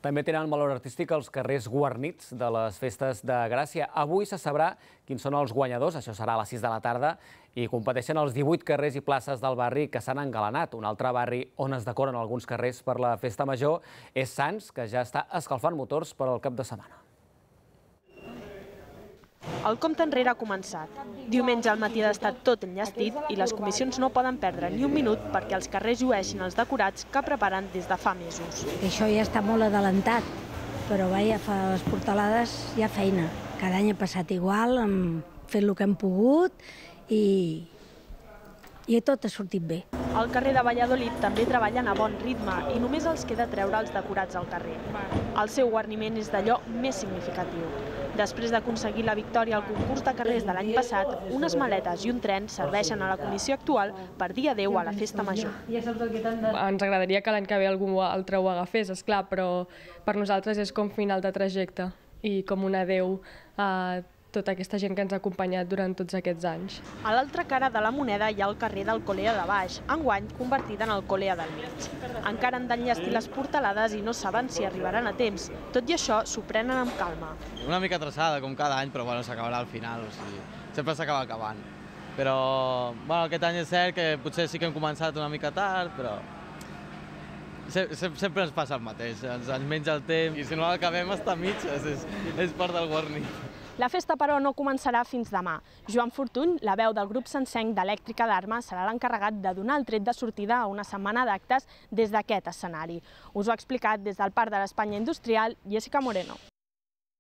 També tenen valor artístic els carrers guarnits de les festes de Gràcia. Avui se sabrà quins són els guanyadors, això serà a les 6 de la tarda, i competeixen els 18 carrers i places del barri que s'han engalanat. Un altre barri on es decoren alguns carrers per la festa major és Sants, que ja està escalfant motors per al cap de setmana. El compte enrere ha començat. Diumenge al matí ha d'estar tot enllestit i les comissions no poden perdre ni un minut perquè els carrers llueixin els decorats que preparen des de fa mesos. Això ja està molt adelantat, però vaja, fa les portalades hi ha feina. Cada any ha passat igual, hem fet el que hem pogut i tot ha sortit bé. Al carrer de Valladolid també treballen a bon ritme i només els queda treure els decorats al carrer. El seu guarniment és d'allò més significatiu. Després d'aconseguir la victòria al concurs de carrers de l'any passat, unes maletes i un tren serveixen a la comissió actual per dir adeu a la festa major. Ens agradaria que l'any que ve algú altre ho agafés, esclar, però per nosaltres és com final de trajecte i com un adeu a tota aquesta gent que ens ha acompanyat durant tots aquests anys. A l'altra cara de la moneda hi ha el carrer del Colea de Baix, enguany convertit en el Colea del Mig. Encara han d'enllestir les portalades i no saben si arribaran a temps. Tot i això, s'ho prenen amb calma. Una mica atrasada, com cada any, però bueno, s'acabarà al final, o sigui, sempre s'acaba acabant. Però bueno, aquest any és cert que potser sí que hem començat una mica tard, però sempre ens passa el mateix, ens menja el temps i si no l'acabem està a mitges, és part del guarnit. La festa, però, no començarà fins demà. Joan Fortuny, la veu del grup sancenc d'Elèctrica d'Arma, serà l'encarregat de donar el tret de sortida a una setmana d'actes des d'aquest escenari. Us ho ha explicat des del Parc de l'Espanya Industrial, Jessica Moreno.